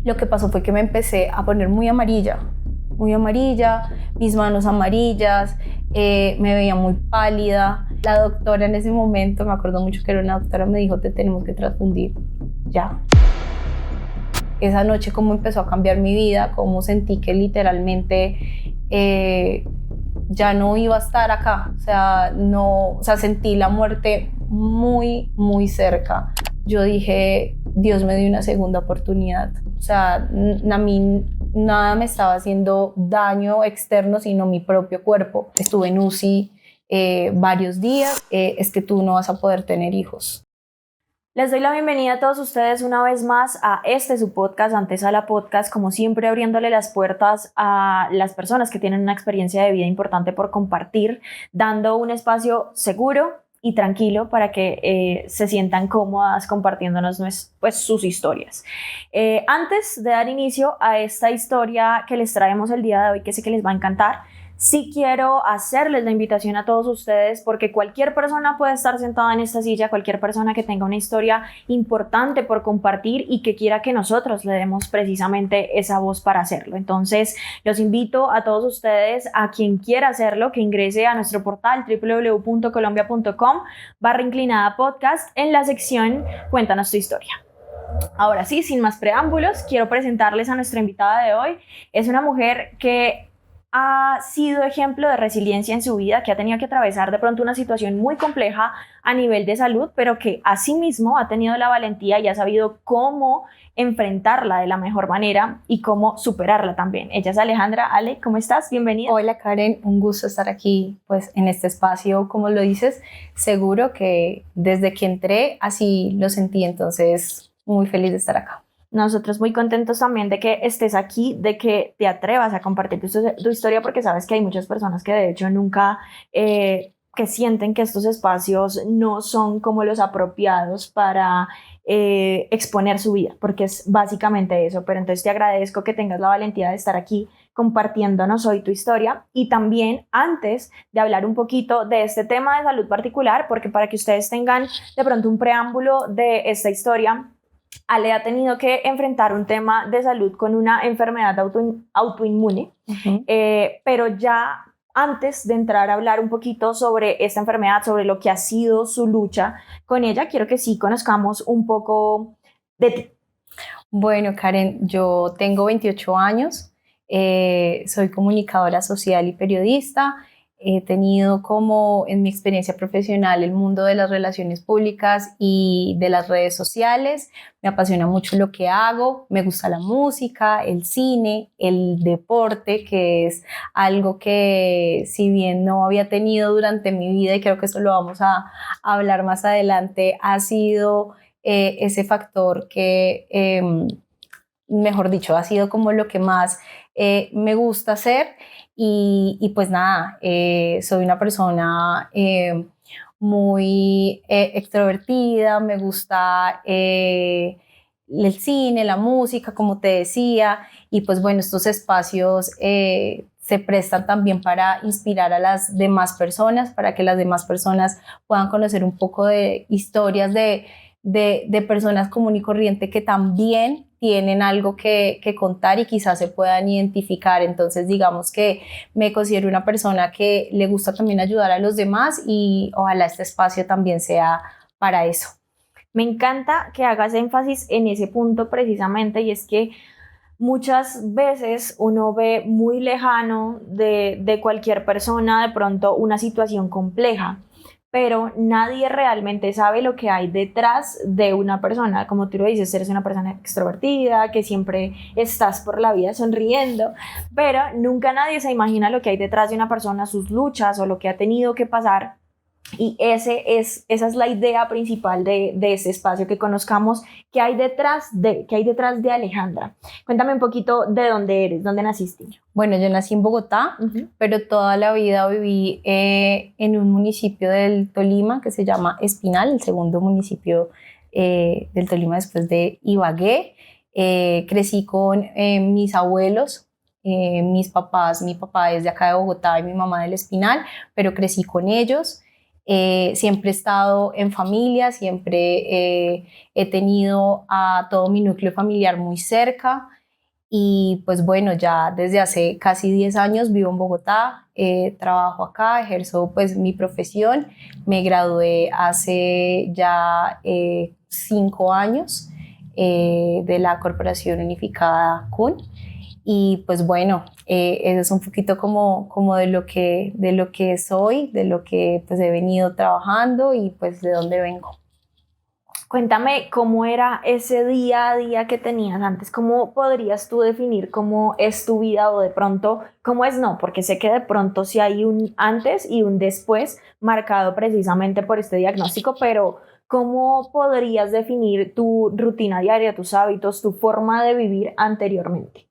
lo que pasó fue que me empecé a poner muy amarilla, mis manos amarillas, me veía muy pálida. La doctora en ese momento, me acuerdo mucho que era una doctora, me dijo: te tenemos que transfundir ya. Esa noche cómo empezó a cambiar mi vida, cómo sentí que literalmente ya no iba a estar acá, o sea, sentí la muerte muy, muy cerca. Yo dije: Dios me dio una segunda oportunidad. O sea, a mí nada me estaba haciendo daño externo, sino mi propio cuerpo. Estuve en UCI varios días. Es que tú no vas a poder tener hijos. Les doy la bienvenida a todos ustedes una vez más a su podcast, Antesala Podcast, como siempre abriéndole las puertas a las personas que tienen una experiencia de vida importante por compartir, dando un espacio seguro y tranquilo para que se sientan cómodas compartiéndonos pues, sus historias. Antes de dar inicio a esta historia que les traemos el día de hoy, que sé que les va a encantar, sí quiero hacerles la invitación a todos ustedes, porque cualquier persona puede estar sentada en esta silla, cualquier persona que tenga una historia importante por compartir y que quiera que nosotros le demos precisamente esa voz para hacerlo. Entonces, los invito a todos ustedes, a quien quiera hacerlo, que ingrese a nuestro portal www.colombia.com/podcast en la sección Cuéntanos tu historia. Ahora sí, sin más preámbulos, quiero presentarles a nuestra invitada de hoy. Es una mujer que ha sido ejemplo de resiliencia en su vida, que ha tenido que atravesar de pronto una situación muy compleja a nivel de salud, pero que asimismo ha tenido la valentía y ha sabido cómo enfrentarla de la mejor manera y cómo superarla también. Ella es Alejandra. Ale, ¿cómo estás? Bienvenida. Hola Karen, un gusto estar aquí pues en este espacio, como lo dices, seguro que desde que entré así lo sentí, entonces muy feliz de estar acá. Nosotros muy contentos también de que estés aquí, de que te atrevas a compartir tu historia, porque sabes que hay muchas personas que de hecho nunca, que sienten que estos espacios no son como los apropiados para exponer su vida, porque es básicamente eso. Pero entonces te agradezco que tengas la valentía de estar aquí compartiéndonos hoy tu historia. Y también, antes de hablar un poquito de este tema de salud particular, porque para que ustedes tengan de pronto un preámbulo de esta historia, Ale ha tenido que enfrentar un tema de salud con una enfermedad autoinmune, pero ya antes de entrar a hablar un poquito sobre esta enfermedad, sobre lo que ha sido su lucha con ella, quiero que sí conozcamos un poco de ti. Bueno, Karen, yo tengo 28 años, soy comunicadora social y periodista. He tenido como en mi experiencia profesional el mundo de las relaciones públicas y de las redes sociales. Me apasiona mucho lo que hago, me gusta la música, el cine, el deporte, que es algo que si bien no había tenido durante mi vida, y creo que eso lo vamos a hablar más adelante, ha sido ese factor que, mejor dicho, ha sido como lo que más me gusta hacer. Y pues nada, soy una persona muy extrovertida, me gusta el cine, la música, como te decía, y pues bueno, estos espacios se prestan también para inspirar a las demás personas, para que las demás personas puedan conocer un poco de historias de personas común y corriente que también tienen algo que contar y quizás se puedan identificar. Entonces digamos que me considero una persona que le gusta también ayudar a los demás y ojalá este espacio también sea para eso. Me encanta que hagas énfasis en ese punto precisamente, y es que muchas veces uno ve muy lejano de cualquier persona de pronto una situación compleja, pero nadie realmente sabe lo que hay detrás de una persona. Como tú lo dices, eres una persona extrovertida, que siempre estás por la vida sonriendo, pero nunca nadie se imagina lo que hay detrás de una persona, sus luchas o lo que ha tenido que pasar. Y esa es la idea principal de este espacio, que conozcamos qué hay detrás de Alejandra. Cuéntame un poquito de dónde eres, dónde naciste. Bueno, yo nací en Bogotá, pero toda la vida viví en un municipio del Tolima que se llama Espinal, el segundo municipio del Tolima después de Ibagué. Crecí con mis abuelos, mi papá es de acá de Bogotá y mi mamá del Espinal, pero crecí con ellos. Siempre he estado en familia, siempre he tenido a todo mi núcleo familiar muy cerca y pues bueno, ya desde hace casi 10 años vivo en Bogotá, trabajo acá, ejerzo pues mi profesión, me gradué hace ya 5 años de la Corporación Unificada CUN. Y pues bueno, eso es un poquito como de lo que soy, de lo que pues he venido trabajando y pues de dónde vengo. Cuéntame cómo era ese día a día que tenías antes, cómo podrías tú definir cómo es tu vida o de pronto, cómo es no, porque sé que de pronto sí hay un antes y un después marcado precisamente por este diagnóstico, pero ¿cómo podrías definir tu rutina diaria, tus hábitos, tu forma de vivir anteriormente?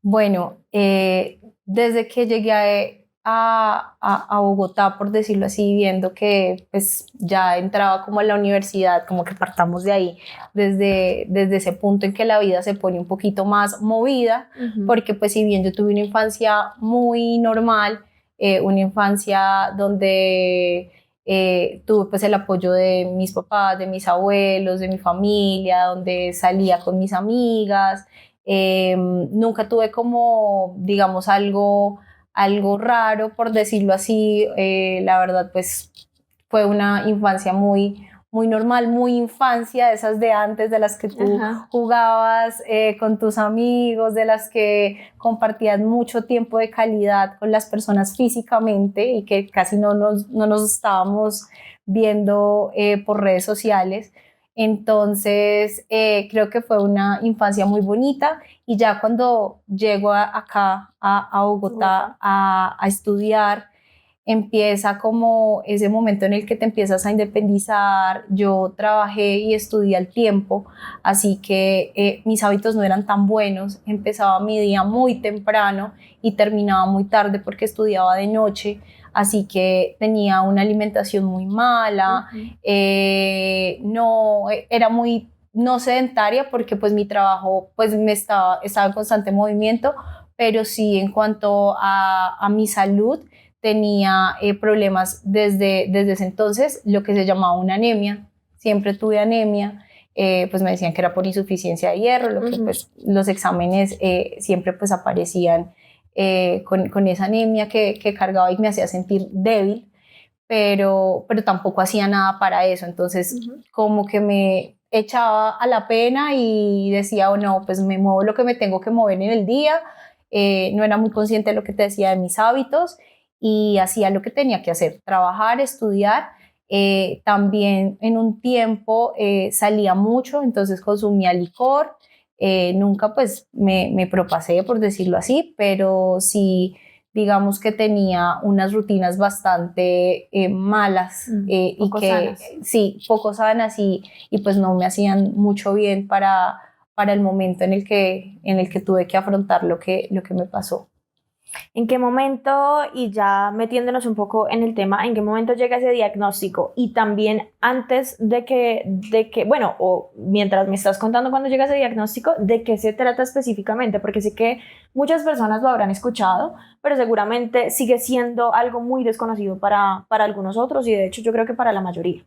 Bueno, desde que llegué a Bogotá, por decirlo así, viendo que pues ya entraba como a la universidad, como que partamos de ahí, desde ese punto en que la vida se pone un poquito más movida, porque pues si bien yo tuve una infancia muy normal, una infancia donde tuve pues el apoyo de mis papás, de mis abuelos, de mi familia, donde salía con mis amigas, nunca tuve como, digamos, algo raro, por decirlo así. La verdad, pues fue una infancia muy normal, muy infancia, esas de antes, de las que tú jugabas con tus amigos, de las que compartías mucho tiempo de calidad con las personas físicamente y que casi no nos estábamos viendo por redes sociales. Entonces, creo que fue una infancia muy bonita y ya cuando llego acá a Bogotá a estudiar, empieza como ese momento en el que te empiezas a independizar. Yo trabajé y estudié al tiempo, así que mis hábitos no eran tan buenos. Empezaba mi día muy temprano y terminaba muy tarde porque estudiaba de noche, así que tenía una alimentación muy mala, no, era muy no sedentaria porque pues mi trabajo pues estaba en constante movimiento, pero sí en cuanto a mi salud tenía problemas desde ese entonces, lo que se llamaba una anemia. Siempre tuve anemia, pues me decían que era por insuficiencia de hierro, lo que pues los exámenes siempre pues aparecían con esa anemia que cargaba y me hacía sentir débil, pero tampoco hacía nada para eso. Entonces como que me echaba a la pena y decía, oh, no, pues me muevo lo que me tengo que mover en el día. No era muy consciente de lo que te decía de mis hábitos y hacía lo que tenía que hacer, trabajar, estudiar. También en un tiempo salía mucho, entonces consumía licor. Nunca pues me propasé, por decirlo así, pero sí, digamos que tenía unas rutinas bastante malas y que sanas. sí, poco sanas y pues no me hacían mucho bien para el momento en el que tuve que afrontar lo que me pasó. ¿En qué momento, y ya metiéndonos un poco en el tema, en qué momento llega ese diagnóstico? Y también antes de que, bueno, o mientras me estás contando cuando llega ese diagnóstico, ¿de qué se trata específicamente? Porque sé que muchas personas lo habrán escuchado, pero seguramente sigue siendo algo muy desconocido para algunos otros y de hecho yo creo que para la mayoría.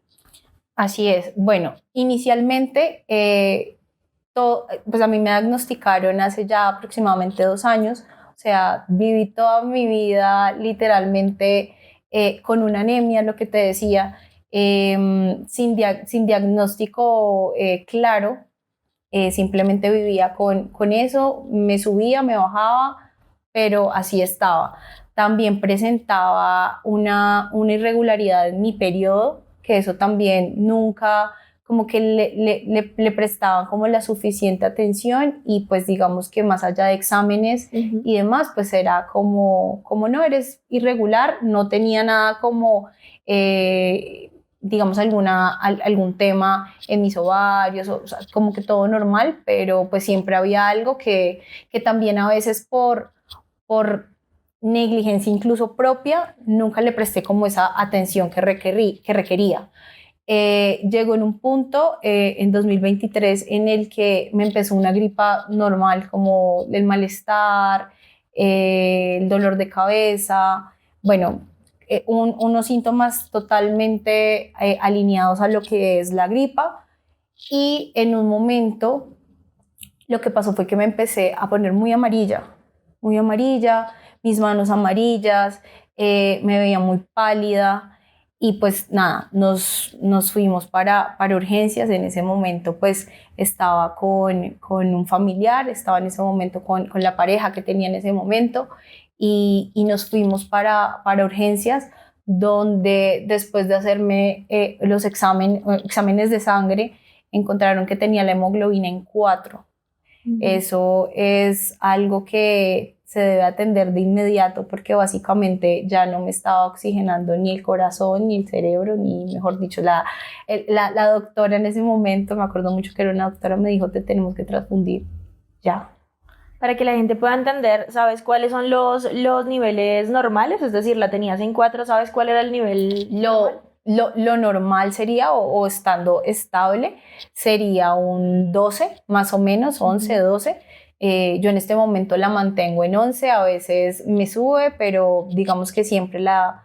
Así es. Bueno, inicialmente, pues a mí me diagnosticaron hace ya aproximadamente 2 años. O sea, viví toda mi vida literalmente con una anemia, lo que te decía, sin diagnóstico claro. Simplemente vivía con eso, me subía, me bajaba, pero así estaba. También presentaba una irregularidad en mi periodo, que eso también nunca como que le prestaban como la suficiente atención y pues digamos que más allá de exámenes y demás, pues era como no eres irregular, no tenía nada como digamos algún tema en mis ovarios, o sea, como que todo normal, pero pues siempre había algo que también a veces por negligencia incluso propia, nunca le presté como esa atención que requería. Llegó en un punto en 2023 en el que me empezó una gripa normal, como el malestar, el dolor de cabeza. Bueno, unos síntomas totalmente alineados a lo que es la gripa, y en un momento lo que pasó fue que me empecé a poner muy amarilla, mis manos amarillas, me veía muy pálida. Y pues nada, nos fuimos para urgencias. En ese momento pues estaba con un familiar, estaba en ese momento con la pareja que tenía en ese momento, y nos fuimos para urgencias, donde después de hacerme los exámenes de sangre, encontraron que tenía la hemoglobina en 4. Eso es algo que se debe atender de inmediato, porque básicamente ya no me estaba oxigenando ni el corazón, ni el cerebro, ni, mejor dicho, la doctora en ese momento, me acuerdo mucho que era una doctora, me dijo: te tenemos que transfundir ya. Para que la gente pueda entender, ¿sabes cuáles son los niveles normales? Es decir, la tenías en 4, ¿sabes cuál era el nivel normal? Lo normal sería, o estando estable, sería un 12, más o menos, 11, 12. Yo en este momento la mantengo en 11, a veces me sube, pero digamos que siempre la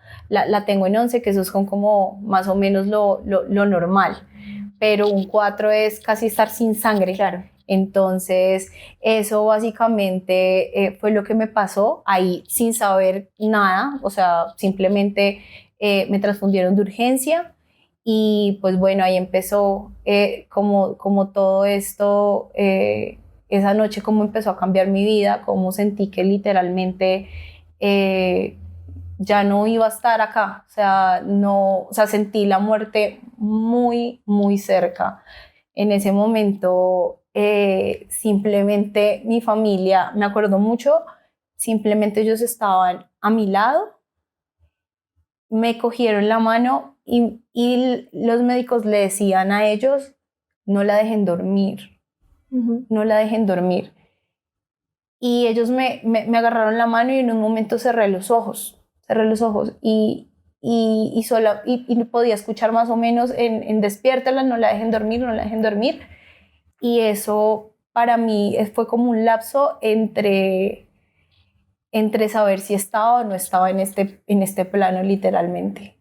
tengo en 11, que eso es como más o menos lo normal. Pero un 4 es casi estar sin sangre. Claro. Entonces, eso básicamente fue lo que me pasó ahí, sin saber nada. O sea, simplemente me transfundieron de urgencia, y pues bueno, ahí empezó como todo esto, esa noche, cómo empezó a cambiar mi vida, cómo sentí que literalmente ya no iba a estar acá. O sea, no, o sea, sentí la muerte muy, muy cerca. En ese momento, simplemente mi familia, me acuerdo mucho, simplemente ellos estaban a mi lado, me cogieron la mano, y los médicos le decían a ellos: no la dejen dormir, no la dejen dormir. Y ellos me agarraron la mano, y en un momento cerré los ojos, y podía escuchar más o menos en despiértala, no la dejen dormir, no la dejen dormir. Y eso para mí fue como un lapso entre saber si estaba o no estaba en este plano, literalmente.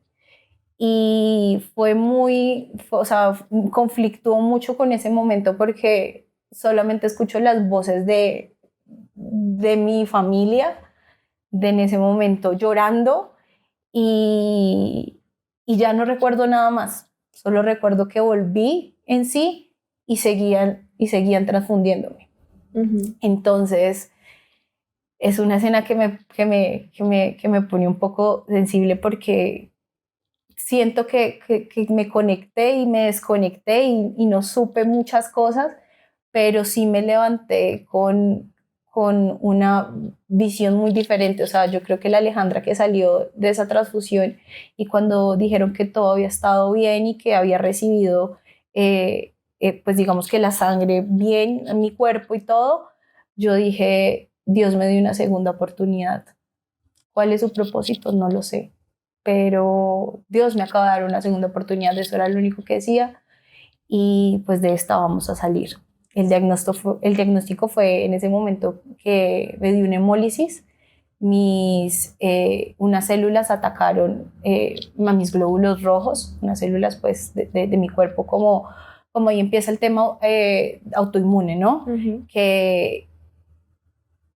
Y o sea, conflictuó mucho con ese momento, porque solamente escucho las voces de mi familia en ese momento llorando, y ya no recuerdo nada más. Solo recuerdo que volví en sí, y seguían transfundiéndome. Entonces, es una escena que me pone un poco sensible, porque siento que me conecté y me desconecté, y no supe muchas cosas, pero sí me levanté con una visión muy diferente. O sea, yo creo que la Alejandra que salió de esa transfusión, y cuando dijeron que todo había estado bien y que había recibido, pues digamos que la sangre bien en mi cuerpo y todo, yo dije: Dios me dio una segunda oportunidad. ¿Cuál es su propósito? No lo sé, pero Dios me acaba de dar una segunda oportunidad. Eso era lo único que decía, y pues de esta vamos a salir. El diagnóstico fue en ese momento que me dio una hemólisis. Unas células atacaron a mis glóbulos rojos, unas células pues de mi cuerpo, como ahí empieza el tema autoinmune, ¿no? Que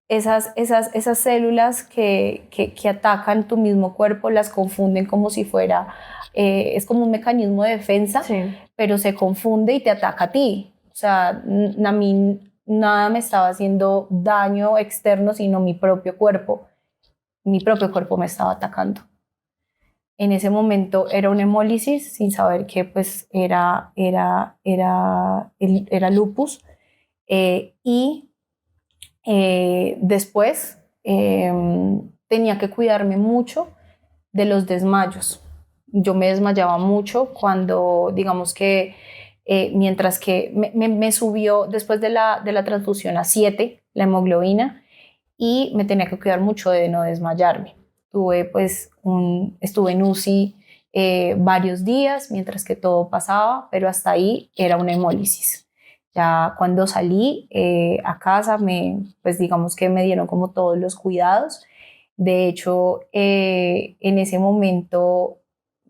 esas células que atacan tu mismo cuerpo, las confunden como si fuera, es como un mecanismo de defensa, Sí. pero se confunde y te ataca a ti. O sea, a mí nada me estaba haciendo daño externo, sino mi propio cuerpo. Mi propio cuerpo me estaba atacando. En ese momento era una hemólisis, sin saber que pues era lupus. Y después tenía que cuidarme mucho de los desmayos. Yo me desmayaba mucho cuando, digamos que, mientras que me subió después de la transfusión a 7 la hemoglobina, y me tenía que cuidar mucho de no desmayarme. Estuve en UCI varios días mientras que todo pasaba, pero hasta ahí era una hemólisis. Ya cuando salí a casa, pues digamos que me dieron como todos los cuidados, De hecho, en ese momento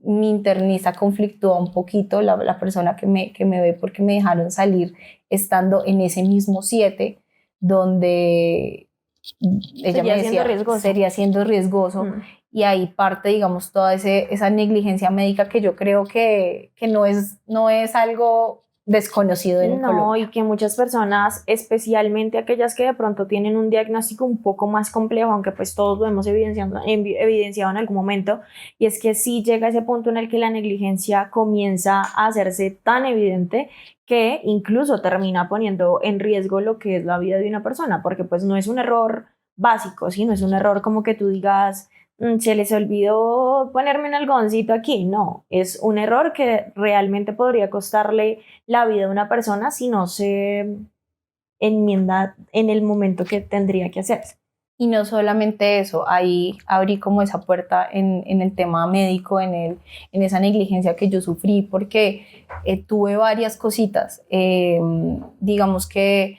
mi internista conflictúa un poquito, la persona que me ve, porque me dejaron salir estando en ese mismo 7, donde ella me decía, sería siendo riesgoso. Y ahí parte, digamos, toda esa negligencia médica que yo creo que no es algo desconocido en Colombia. Y que muchas personas, especialmente aquellas que de pronto tienen un diagnóstico un poco más complejo, aunque pues todos lo hemos evidenciado en algún momento, y es que sí llega ese punto en el que la negligencia comienza a hacerse tan evidente que incluso termina poniendo en riesgo lo que es la vida de una persona, porque pues no es un error básico, ¿sí? No es un error como que tú digas, se les olvidó ponerme un algodoncito aquí. No, es un error que realmente podría costarle la vida de una persona si no se enmienda en el momento que tendría que hacerse. Y no solamente eso, ahí abrí como esa puerta en el tema médico, en esa negligencia que yo sufrí, porque tuve varias cositas. Digamos que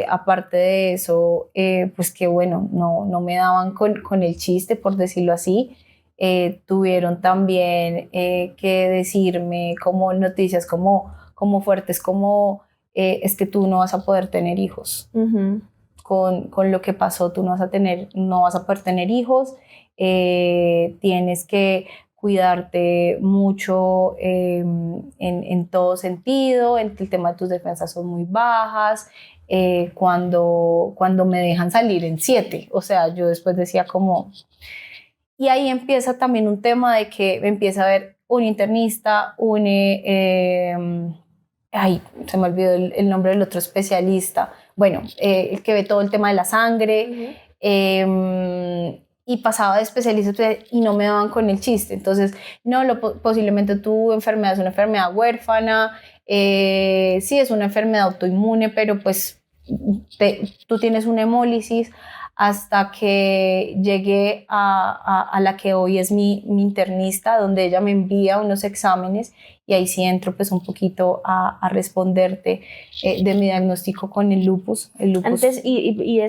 aparte de eso, pues que bueno, no me daban con el chiste, por decirlo así. Tuvieron también que decirme como noticias como fuertes, como es que tú no vas a poder tener hijos. Con lo que pasó, tú no vas a poder tener hijos, tienes que cuidarte mucho en todo sentido, el tema de tus defensas son muy bajas. Cuando me dejan salir en 7, o sea, yo después decía como... Y ahí empieza también un tema de que empieza a haber un internista, se me olvidó el nombre del otro especialista, bueno, el que ve todo el tema de la sangre, y pasaba de especialista y no me daban con el chiste. Entonces, no, posiblemente tu enfermedad es una enfermedad huérfana, sí es una enfermedad autoinmune, pero pues tú tienes una hemólisis, hasta que llegué a la que hoy es mi internista, donde ella me envía unos exámenes y ahí sí entro pues un poquito a responderte de mi diagnóstico con el lupus. Antes,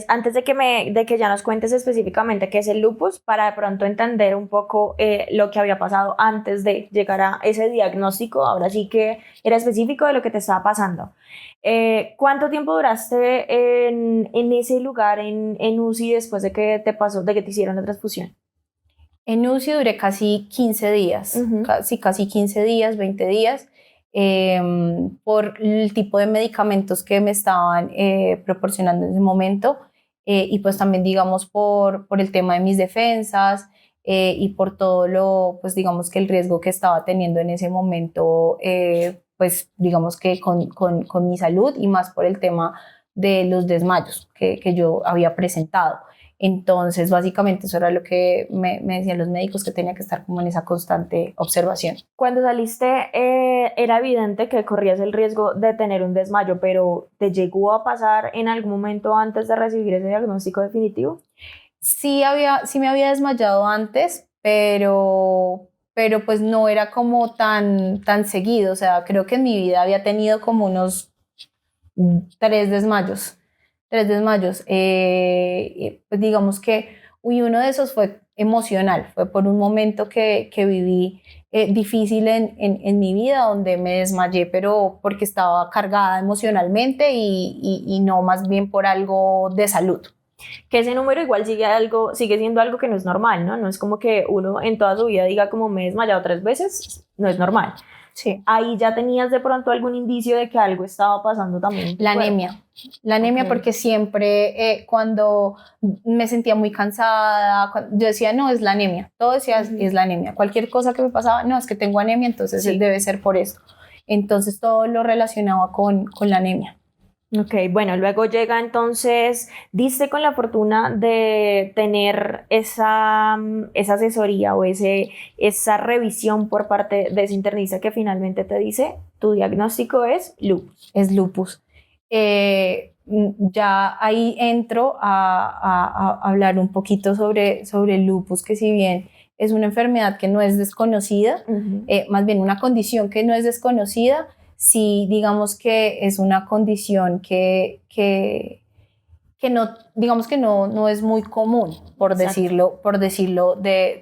antes de que ya nos cuentes específicamente qué es el lupus, para de pronto entender un poco lo que había pasado antes de llegar a ese diagnóstico, ahora sí que era específico de lo que te estaba pasando. ¿Cuánto tiempo duraste en ese lugar, en UCI, después de que te hicieron la transfusión? En UCI duré casi 15 días, casi 15 días, 20 días, por el tipo de medicamentos que me estaban proporcionando en ese momento, y pues también digamos por el tema de mis defensas, y por todo pues digamos que el riesgo que estaba teniendo en ese momento, pues digamos que con mi salud, y más por el tema de los desmayos que yo había presentado. Entonces, básicamente eso era lo que me decían los médicos, que tenía que estar como en esa constante observación. Cuando saliste, era evidente que corrías el riesgo de tener un desmayo, pero ¿te llegó a pasar en algún momento antes de recibir ese diagnóstico definitivo? Sí me había desmayado antes, pero pues no era como tan seguido. O sea, creo que en mi vida había tenido como unos 3 desmayos. Pues digamos que uno de esos fue emocional, fue por un momento que viví difícil en mi vida, donde me desmayé, pero porque estaba cargada emocionalmente y no más bien por algo de salud. Que ese número igual sigue siendo algo que no es normal, ¿no? No es como que uno en toda su vida diga como me he desmayado 3 veces, no es normal. Sí. Ahí ya tenías de pronto algún indicio de que algo estaba pasando también. La anemia, okay. Porque siempre cuando me sentía muy cansada, yo decía, no, es la anemia, todo decía, es la anemia, cualquier cosa que me pasaba, no, es que tengo anemia, entonces debe ser por esto. Entonces todo lo relacionaba con la anemia. Ok, bueno, luego llega entonces, diste con la fortuna de tener esa asesoría o esa revisión por parte de ese internista que finalmente te dice, tu diagnóstico es lupus. Es lupus. Ya ahí entro a hablar un poquito sobre el lupus, que si bien es una enfermedad que no es desconocida, más bien una condición que no es desconocida, sí, digamos que es una condición que que no, digamos que no es muy común, por decirlo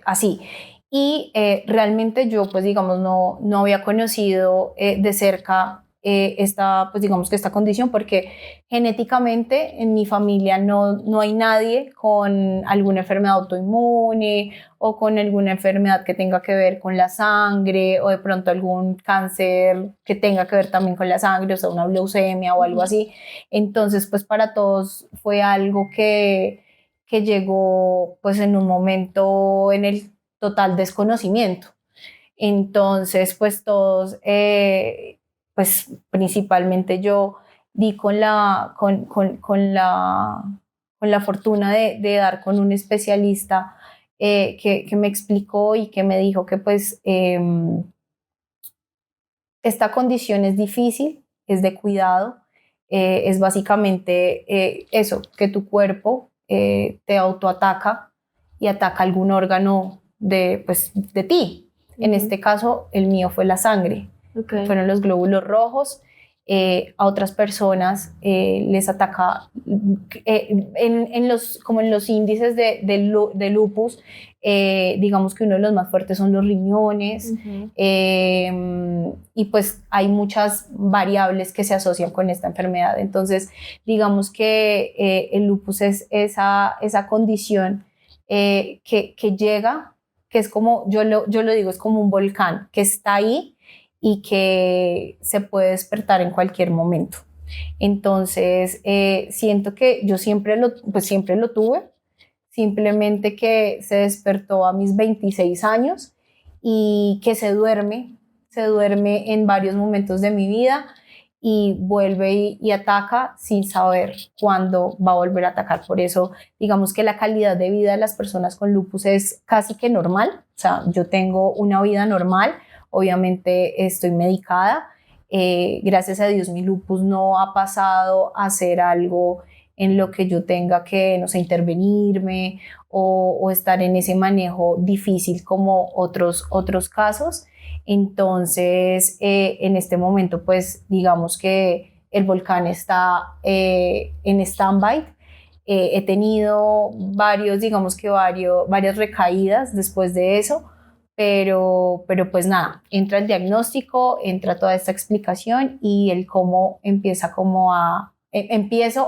así. Y realmente yo, pues digamos, no había conocido de cerca pues digamos que esta condición, porque genéticamente en mi familia no hay nadie con alguna enfermedad autoinmune o con alguna enfermedad que tenga que ver con la sangre, o de pronto algún cáncer que tenga que ver también con la sangre, o sea, una leucemia o algo así. Entonces, pues para todos fue algo que llegó pues en un momento en el total desconocimiento. Entonces, pues todos, pues principalmente yo di con la fortuna de dar con un especialista que me explicó y que me dijo que pues esta condición es difícil, es de cuidado, es básicamente eso, que tu cuerpo te autoataca y ataca algún órgano pues, de ti. En este caso, el mío fue la sangre, fueron los glóbulos rojos. A otras personas les ataca como en los índices de lupus, digamos que uno de los más fuertes son los riñones. Y pues hay muchas variables que se asocian con esta enfermedad. Entonces digamos que el lupus es esa condición que llega, que es como, yo lo digo, es como un volcán que está ahí y que se puede despertar en cualquier momento. Entonces, siento que yo siempre lo tuve, simplemente que se despertó a mis 26 años y que se duerme en varios momentos de mi vida y vuelve y ataca sin saber cuándo va a volver a atacar. Por eso, digamos que la calidad de vida de las personas con lupus es casi que normal. O sea, yo tengo una vida normal, obviamente estoy medicada. Gracias a Dios mi lupus no ha pasado a ser algo en lo que yo tenga que, no sé, intervenirme o estar en ese manejo difícil como otros casos. Entonces, en este momento, pues digamos que el volcán está en stand-by. He tenido varias recaídas después de eso, pero pues nada, entra el diagnóstico, entra toda esta explicación y el cómo empiezo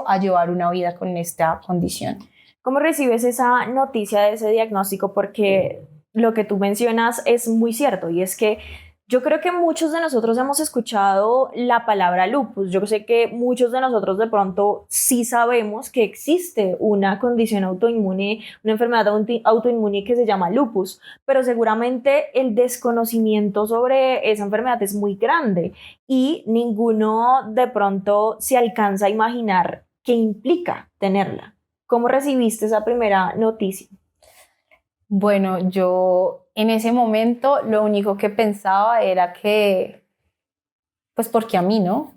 a llevar una vida con esta condición. ¿Cómo recibes esa noticia de ese diagnóstico? Porque lo que tú mencionas es muy cierto, y es que yo creo que muchos de nosotros hemos escuchado la palabra lupus. Yo sé que muchos de nosotros de pronto sí sabemos que existe una condición autoinmune, una enfermedad autoinmune que se llama lupus, pero seguramente el desconocimiento sobre esa enfermedad es muy grande y ninguno de pronto se alcanza a imaginar qué implica tenerla. ¿Cómo recibiste esa primera noticia? Bueno, yo en ese momento lo único que pensaba era que, pues porque a mí, ¿no?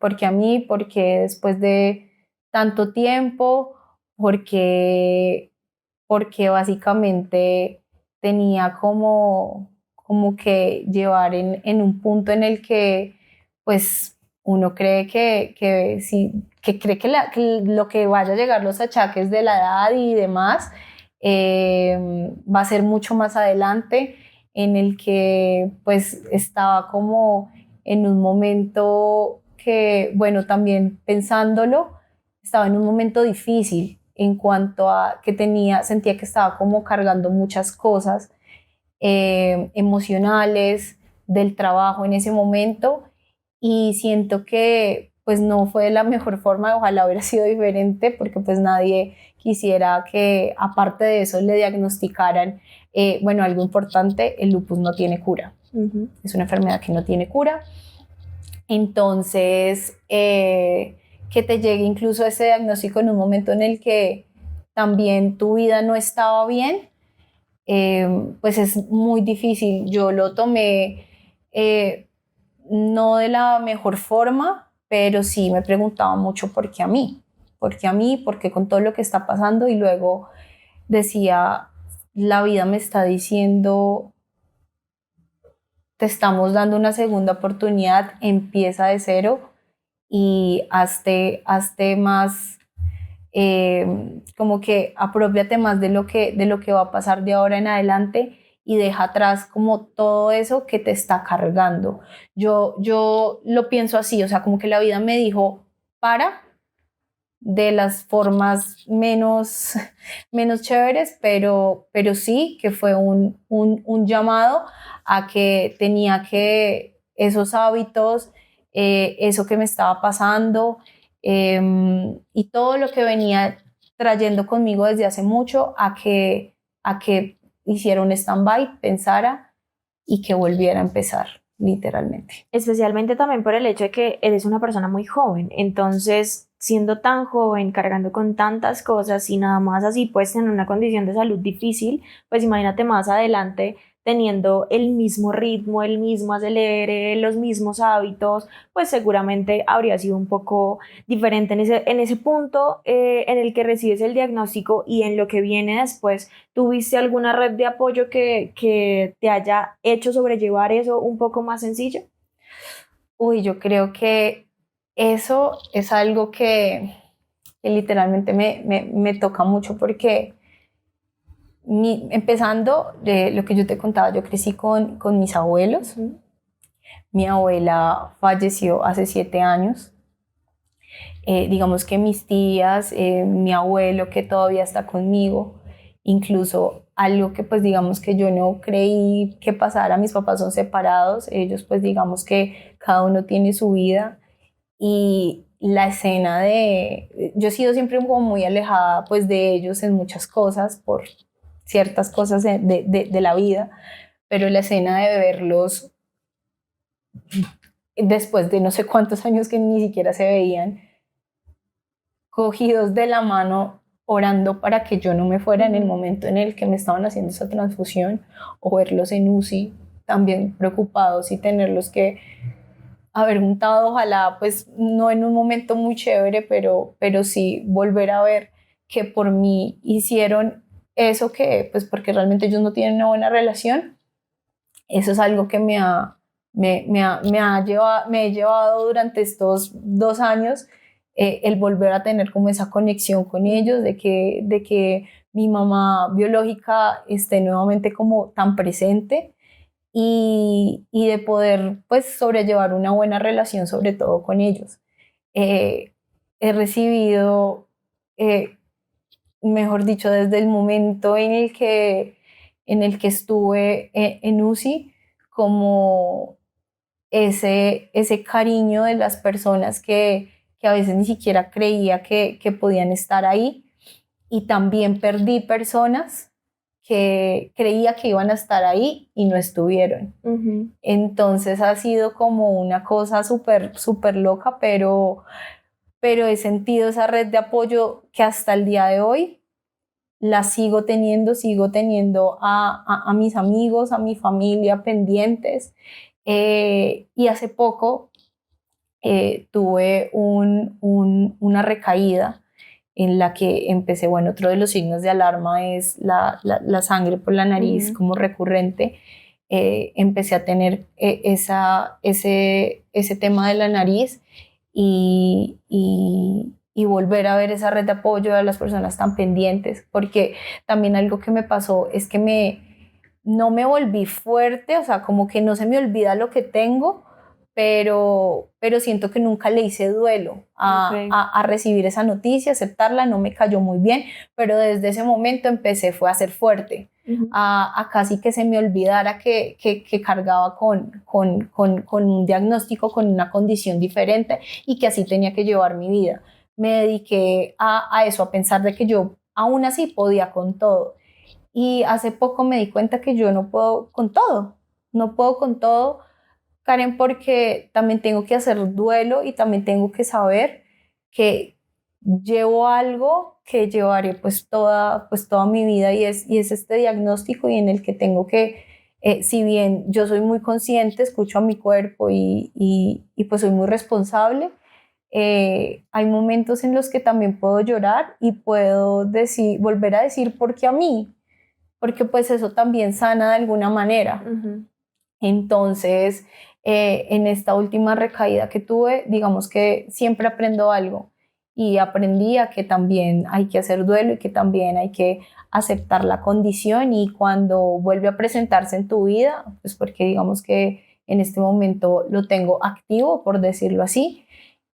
Porque a mí, porque después de tanto tiempo, porque básicamente tenía como que llevar en un punto en el que, pues, uno cree que cree que lo que vaya a llegar los achaques de la edad y demás, va a ser mucho más adelante, en el que pues estaba como en un momento que, bueno, también pensándolo, estaba en un momento difícil en cuanto a que sentía que estaba como cargando muchas cosas emocionales del trabajo en ese momento, y siento que pues no fue de la mejor forma. Ojalá hubiera sido diferente, porque pues nadie quisiera que aparte de eso le diagnosticaran, bueno, algo importante: el lupus no tiene cura. Es una enfermedad que no tiene cura. Entonces, que te llegue incluso ese diagnóstico en un momento en el que también tu vida no estaba bien, pues es muy difícil. Yo lo tomé no de la mejor forma, pero sí me preguntaba mucho por qué a mí, por qué con todo lo que está pasando. Y luego decía, la vida me está diciendo, te estamos dando una segunda oportunidad, empieza de cero y hazte más como que apropiate más de lo que va a pasar de ahora en adelante y deja atrás como todo eso que te está cargando. Yo lo pienso así, o sea, como que la vida me dijo, para, de las formas menos chéveres, pero sí que fue un llamado a que tenía que esos hábitos, eso que me estaba pasando y todo lo que venía trayendo conmigo desde hace mucho a que hiciera un stand-by, pensara y que volviera a empezar, literalmente. Especialmente también por el hecho de que eres una persona muy joven, entonces siendo tan joven, cargando con tantas cosas y nada más así, pues en una condición de salud difícil, pues imagínate más adelante teniendo el mismo ritmo, el mismo acelere, los mismos hábitos, pues seguramente habría sido un poco diferente en ese punto en el que recibes el diagnóstico y en lo que viene después. ¿Tuviste alguna red de apoyo que te haya hecho sobrellevar eso un poco más sencillo? Uy, yo creo que eso es algo que literalmente me toca mucho porque empezando de lo que yo te contaba, yo crecí con mis abuelos. Mi abuela falleció hace 7 años. Digamos que mis tías, mi abuelo que todavía está conmigo, incluso algo que pues digamos que yo no creí que pasara, mis papás son separados, ellos pues digamos que cada uno tiene su vida y la escena yo he sido siempre como muy alejada pues de ellos en muchas cosas por ciertas cosas de la vida, pero la escena de verlos después de no sé cuántos años que ni siquiera se veían, cogidos de la mano, orando para que yo no me fuera en el momento en el que me estaban haciendo esa transfusión, o verlos en UCI también preocupados y tenerlos que haber juntado, ojalá pues no en un momento muy chévere, pero sí volver a ver que por mí hicieron eso que, pues porque realmente ellos no tienen una buena relación. Eso es algo que me he llevado durante estos 2 años, el volver a tener como esa conexión con ellos, de que mi mamá biológica esté nuevamente como tan presente y de poder pues sobrellevar una buena relación sobre todo con ellos. Eh, He recibido, eh, mejor dicho, desde el momento en el que estuve en UCI, como ese cariño de las personas que a veces ni siquiera creía que podían estar ahí, y también perdí personas que creía que iban a estar ahí y no estuvieron. Entonces ha sido como una cosa súper, súper loca, pero he sentido esa red de apoyo que hasta el día de hoy la sigo teniendo a mis amigos, a mi familia pendientes. Y hace poco tuve una recaída en la que empecé, bueno, otro de los signos de alarma es la sangre por la nariz como recurrente. Empecé a tener ese tema de la nariz y volver a ver esa red de apoyo a las personas tan pendientes, porque también algo que me pasó es que no me volví fuerte, o sea, como que no se me olvida lo que tengo, pero siento que nunca le hice duelo a recibir esa noticia, aceptarla, no me cayó muy bien, pero desde ese momento fue a ser fuerte, a casi que se me olvidara que cargaba con un diagnóstico, con una condición diferente y que así tenía que llevar mi vida. Me dediqué a eso, a pensar de que yo aún así podía con todo. Y hace poco me di cuenta que yo no puedo con todo, no puedo con todo, Karen, porque también tengo que hacer duelo y también tengo que saber que llevo algo que llevaré pues toda mi vida y es este diagnóstico y en el que tengo que, si bien yo soy muy consciente, escucho a mi cuerpo y pues soy muy responsable, hay momentos en los que también puedo llorar y puedo volver a decir ¿por qué a mí? Porque pues eso también sana de alguna manera. Entonces, en esta última recaída que tuve, digamos que siempre aprendo algo y aprendí a que también hay que hacer duelo y que también hay que aceptar la condición, y cuando vuelve a presentarse en tu vida, pues porque digamos que en este momento lo tengo activo, por decirlo así,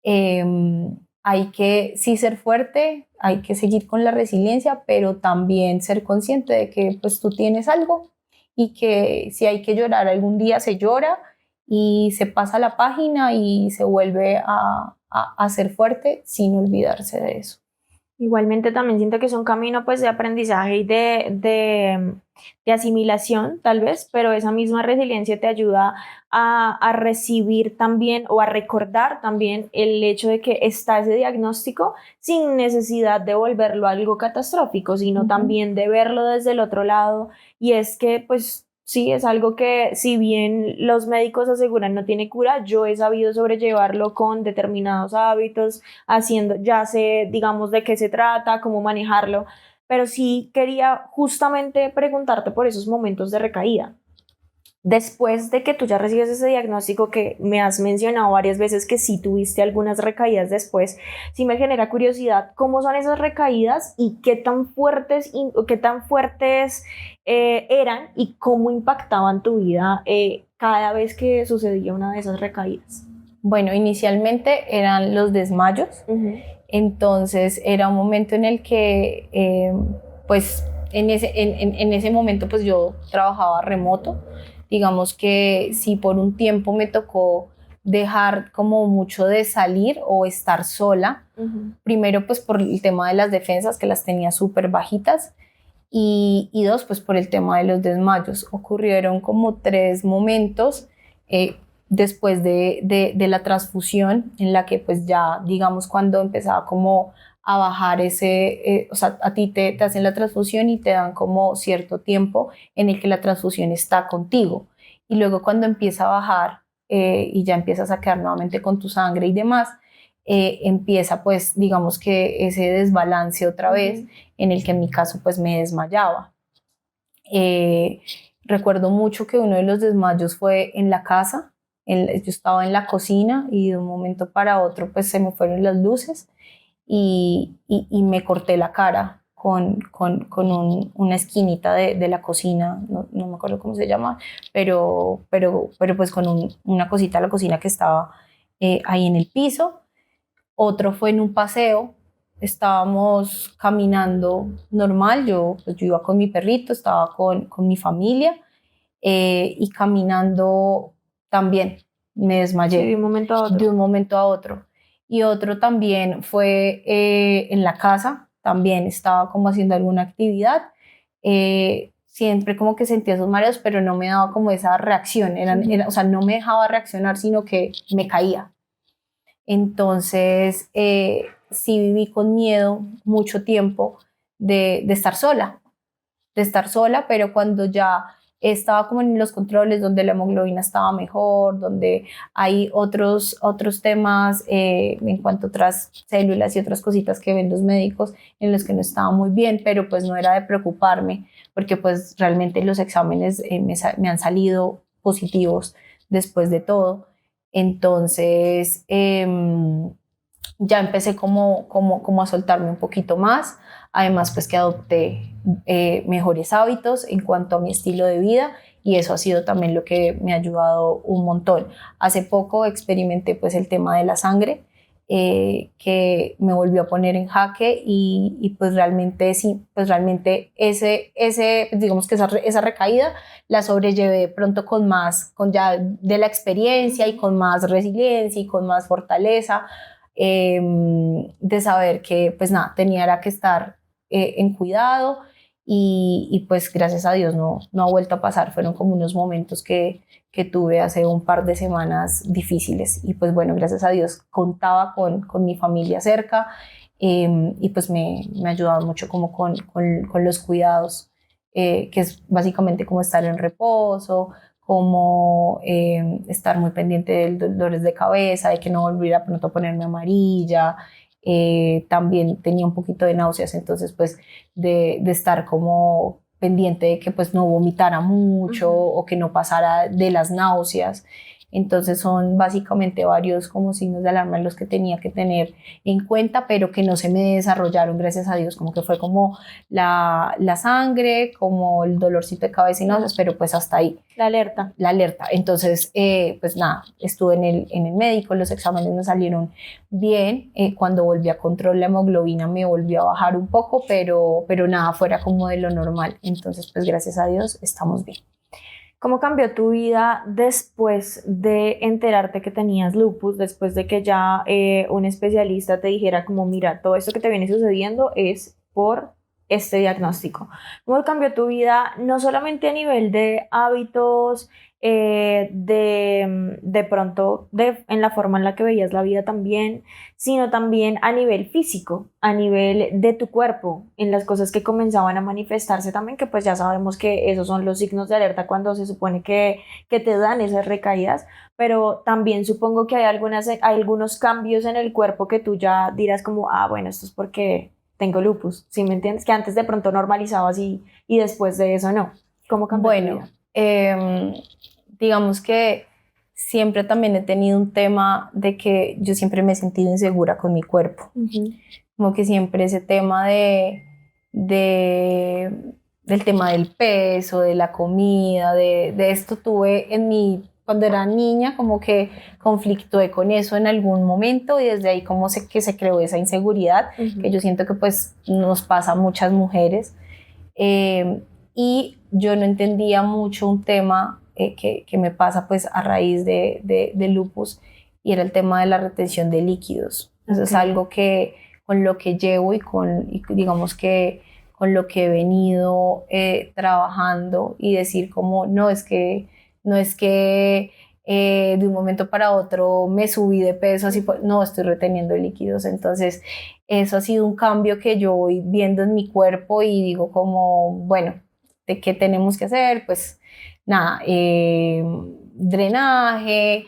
hay que sí ser fuerte, hay que seguir con la resiliencia, pero también ser consciente de que pues tú tienes algo y que si hay que llorar algún día se llora y se pasa la página y se vuelve a ser fuerte sin olvidarse de eso. Igualmente también siento que es un camino pues de aprendizaje y de asimilación tal vez, pero esa misma resiliencia te ayuda a recibir también o a recordar también el hecho de que está ese diagnóstico sin necesidad de volverlo algo catastrófico, sino también de verlo desde el otro lado, y es que pues sí, es algo que si bien los médicos aseguran no tiene cura, yo he sabido sobrellevarlo con determinados hábitos, haciendo, ya sé, digamos, de qué se trata, cómo manejarlo, pero sí quería justamente preguntarte por esos momentos de recaída. Después de que tú ya recibes ese diagnóstico, que me has mencionado varias veces que sí tuviste algunas recaídas después, sí me genera curiosidad cómo son esas recaídas y qué tan fuertes eran y cómo impactaban tu vida cada vez que sucedía una de esas recaídas. Bueno, inicialmente eran los desmayos. Entonces era un momento en el que pues en ese momento pues yo trabajaba remoto. Digamos que si por un tiempo me tocó dejar como mucho de salir o estar sola, primero pues por el tema de las defensas, que las tenía súper bajitas, y dos, pues por el tema de los desmayos. Ocurrieron como 3 momentos después de la transfusión, en la que pues ya, digamos, cuando empezaba como a bajar o sea, a ti te hacen la transfusión y te dan como cierto tiempo en el que la transfusión está contigo. Y luego cuando empieza a bajar y ya empiezas a quedar nuevamente con tu sangre y demás, empieza pues digamos que ese desbalance otra vez, en el que en mi caso pues me desmayaba. Recuerdo mucho que uno de los desmayos fue en la casa. Yo estaba en la cocina y de un momento para otro pues se me fueron las luces y me corté la cara con una esquinita de la cocina, no me acuerdo cómo se llama, pero pues con una cosita de la cocina que estaba ahí en el piso. Otro fue en un paseo, estábamos caminando normal, pues yo iba con mi perrito, estaba con mi familia y caminando también me desmayé. Sí, de un momento a otro. De un momento a otro. Y otro también fue en la casa, también estaba como haciendo alguna actividad, siempre como que sentía esos mareos, pero no me daba como esa reacción, o sea, no me dejaba reaccionar, sino que me caía. Entonces, sí viví con miedo mucho tiempo de estar sola, pero cuando ya estaba como en los controles donde la hemoglobina estaba mejor, donde hay otros temas en cuanto a otras células y otras cositas que ven los médicos en los que no estaba muy bien, pero pues no era de preocuparme, porque pues realmente los exámenes me han salido positivos después de todo. Entonces ya empecé como a soltarme un poquito más. Además pues que adopté mejores hábitos en cuanto a mi estilo de vida, y eso ha sido también lo que me ha ayudado un montón. Hace poco experimenté pues el tema de la sangre, que me volvió a poner en jaque, y pues realmente sí, pues realmente digamos que esa recaída la sobrellevé pronto con ya de la experiencia y con más resiliencia y con más fortaleza, de saber que pues nada, tenía que estar en cuidado, y pues gracias a Dios no ha vuelto a pasar. Fueron como unos momentos que tuve hace un par de semanas difíciles, y pues bueno, gracias a Dios contaba con mi familia cerca, y pues me ha ayudado mucho como con los cuidados, que es básicamente como estar en reposo, como estar muy pendiente de dolores de cabeza, de que no volviera pronto a ponerme amarilla. También tenía un poquito de náuseas, entonces pues de estar como pendiente de que pues no vomitara mucho o que no pasara de las náuseas. Entonces son básicamente varios como signos de alarma los que tenía que tener en cuenta, pero que no se me desarrollaron, gracias a Dios, como que fue como la sangre, como el dolorcito de cabeza y náuseas, pero pues hasta ahí. La alerta. La alerta. Entonces, pues nada, estuve en el médico, los exámenes me salieron bien. Cuando volví a control, la hemoglobina me volvió a bajar un poco, pero nada fuera como de lo normal. Entonces, pues gracias a Dios, estamos bien. ¿Cómo cambió tu vida después de enterarte que tenías lupus, después de que ya un especialista te dijera como, mira, todo esto que te viene sucediendo es por este diagnóstico? ¿Cómo cambió tu vida, no solamente a nivel de hábitos, de pronto en la forma en la que veías la vida también, sino también a nivel físico, a nivel de tu cuerpo, en las cosas que comenzaban a manifestarse también, que pues ya sabemos que esos son los signos de alerta cuando se supone que te dan esas recaídas, pero también supongo que hay algunos cambios en el cuerpo que tú ya dirás como, ah, bueno, esto es porque tengo lupus, ¿sí me entiendes? Que antes de pronto normalizabas y después de eso no. ¿Cómo cambió tu vida? Digamos que siempre también he tenido un tema de que yo siempre me he sentido insegura con mi cuerpo. Como que siempre ese tema del tema del peso, de la comida, de esto tuve cuando era niña, como que conflictué con eso en algún momento y desde ahí como que se creó esa inseguridad, que yo siento que pues nos pasa a muchas mujeres. Y yo no entendía mucho un tema que me pasa pues a raíz de lupus, y era el tema de la retención de líquidos. Eso es algo que con lo que llevo y digamos que con lo que he venido trabajando, y decir como no es que de un momento para otro me subí de peso, así no, estoy reteniendo líquidos. Entonces eso ha sido un cambio que yo voy viendo en mi cuerpo y digo como, bueno, ¿de qué tenemos que hacer? Pues nada, drenaje,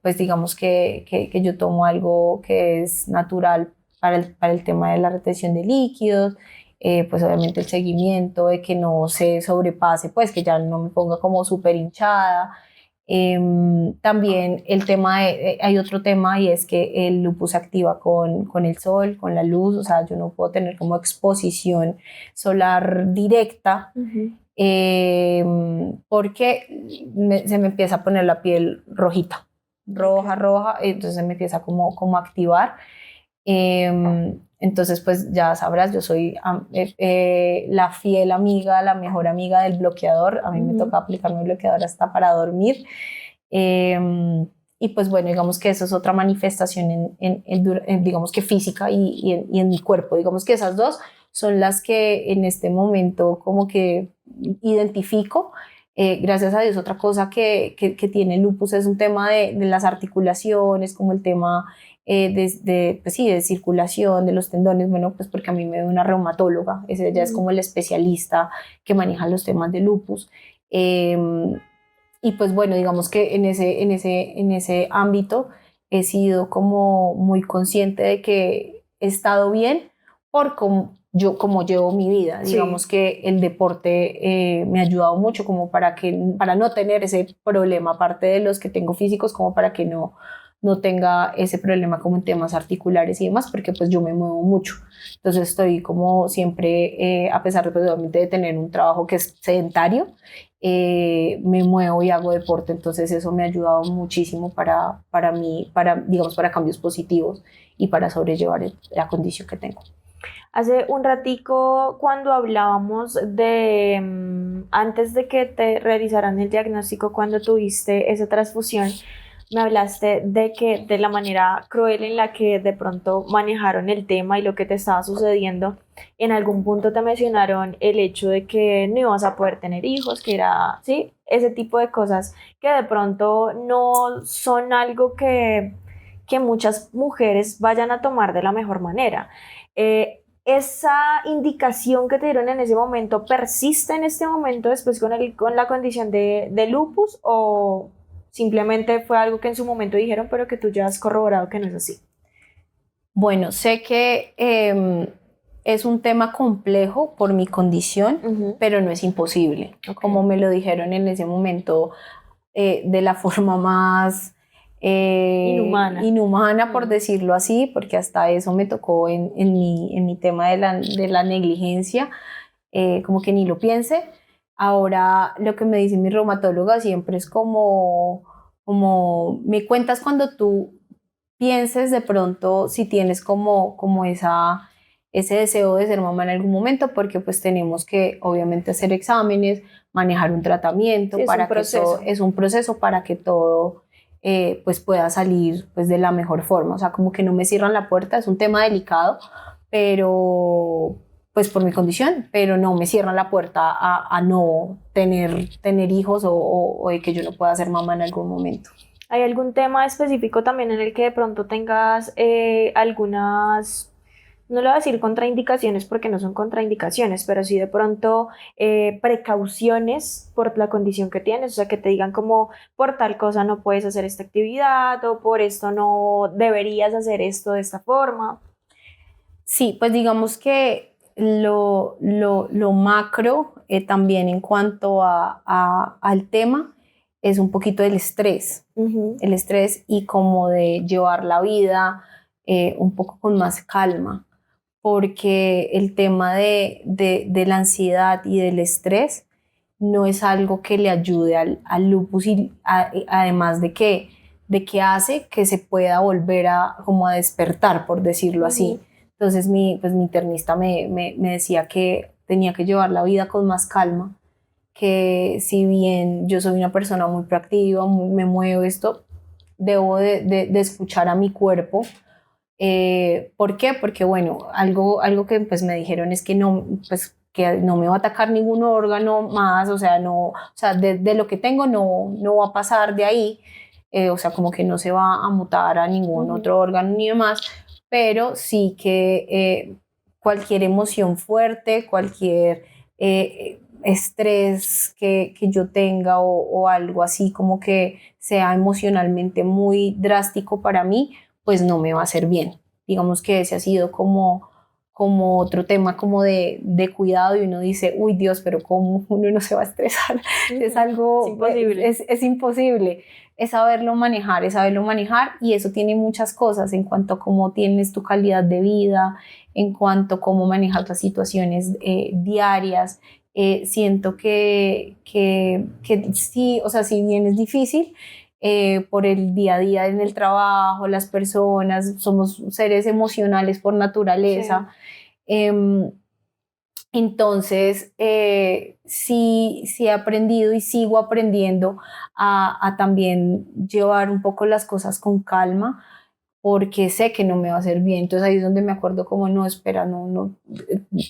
pues digamos que yo tomo algo que es natural para el tema de la retención de líquidos. Pues obviamente el seguimiento de que no se sobrepase, pues que ya no me ponga como súper hinchada. También el tema hay otro tema, y es que el lupus se activa con el sol, con la luz. O sea, yo no puedo tener como exposición solar directa, porque se me empieza a poner la piel rojita, roja, entonces se me empieza como a activar. Entonces pues ya sabrás, yo soy la fiel amiga, la mejor amiga del bloqueador. A mí me toca aplicarme bloqueador hasta para dormir. Y pues bueno, digamos que eso es otra manifestación digamos que física y en mi cuerpo. Digamos que esas dos son las que en este momento como que identifico. Gracias a Dios, otra cosa que tiene el lupus es un tema de las articulaciones, como el tema pues sí, de circulación, de los tendones. Bueno, pues porque a mí me ve una reumatóloga, ese ya es como el especialista que maneja los temas de lupus. Y pues bueno, digamos que en ese ámbito he sido como muy consciente de que he estado bien por como llevo mi vida. Sí. Digamos que el deporte me ha ayudado mucho como para no tener ese problema, aparte de los que tengo físicos, como para que no tenga ese problema como en temas articulares y demás, porque pues yo me muevo mucho. Entonces estoy como siempre, a pesar de tener un trabajo que es sedentario, me muevo y hago deporte. Entonces eso me ha ayudado muchísimo para mí, digamos, para cambios positivos y para sobrellevar la condición que tengo. Hace un ratico, cuando hablábamos de antes de que te realizaran el diagnóstico, cuando tuviste esa transfusión, me hablaste de la manera cruel en la que de pronto manejaron el tema y lo que te estaba sucediendo. En algún punto te mencionaron el hecho de que no ibas a poder tener hijos, que era, sí, ese tipo de cosas que de pronto no son algo que muchas mujeres vayan a tomar de la mejor manera. ¿Esa indicación que te dieron en ese momento persiste en este momento después con la condición de lupus, o simplemente fue algo que en su momento dijeron pero que tú ya has corroborado que no es así? Bueno, sé que es un tema complejo por mi condición, pero no es imposible. Okay. Como me lo dijeron en ese momento, de la forma más inhumana, por decirlo así, porque hasta eso me tocó en mi tema de la negligencia, como que ni lo piense. Ahora lo que me dice mi reumatóloga siempre es como me cuentas cuando tú pienses de pronto si tienes como ese deseo de ser mamá en algún momento, porque pues tenemos que obviamente hacer exámenes, manejar un tratamiento, Sí, para que todo, es un proceso para que todo pues pueda salir pues de la mejor forma. O sea, como que no me cierran la puerta, es un tema delicado, pero pues por mi condición, pero no me cierran la puerta a no tener hijos o de que yo no pueda ser mamá en algún momento. ¿Hay algún tema específico también en el que de pronto tengas algunas, no le voy a decir contraindicaciones porque no son contraindicaciones, pero sí de pronto precauciones por la condición que tienes? O sea, que te digan como por tal cosa no puedes hacer esta actividad o por esto no deberías hacer esto de esta forma. Sí, pues digamos que lo macro también en cuanto al tema es un poquito Ujú. el estrés y como de llevar la vida un poco con más calma, porque el tema de la ansiedad y del estrés no es algo que le ayude al lupus y además de que hace que se pueda volver como a despertar, por decirlo así. Ujú. Entonces pues mi internista me decía que tenía que llevar la vida con más calma, que si bien yo soy una persona muy proactiva, me muevo esto, debo de escuchar a mi cuerpo. ¿Por qué? Porque bueno, algo que pues me dijeron es que no, pues que no me va a atacar ningún órgano más, o sea, no, o sea, de lo que tengo no va a pasar de ahí, o sea, como que no se va a mutar a ningún Ujú. otro órgano ni demás, pero sí que cualquier emoción fuerte, cualquier estrés que yo tenga o algo así como que sea emocionalmente muy drástico para mí, pues no me va a hacer bien. Digamos que ese ha sido como otro tema como de cuidado y uno dice, uy Dios, pero ¿cómo uno no se va a estresar? Es Ujú. Es algo, imposible. es imposible. Es saberlo manejar y eso tiene muchas cosas en cuanto a cómo tienes tu calidad de vida, en cuanto a cómo manejas las situaciones diarias. Siento que sí, o sea, si bien es difícil, por el día a día en el trabajo, las personas, somos seres emocionales por Sí. naturaleza. Eh, entonces, sí he aprendido y sigo aprendiendo a también llevar un poco las cosas con calma, porque sé que no me va a hacer bien. Entonces ahí es donde me acuerdo como, no, espera, no,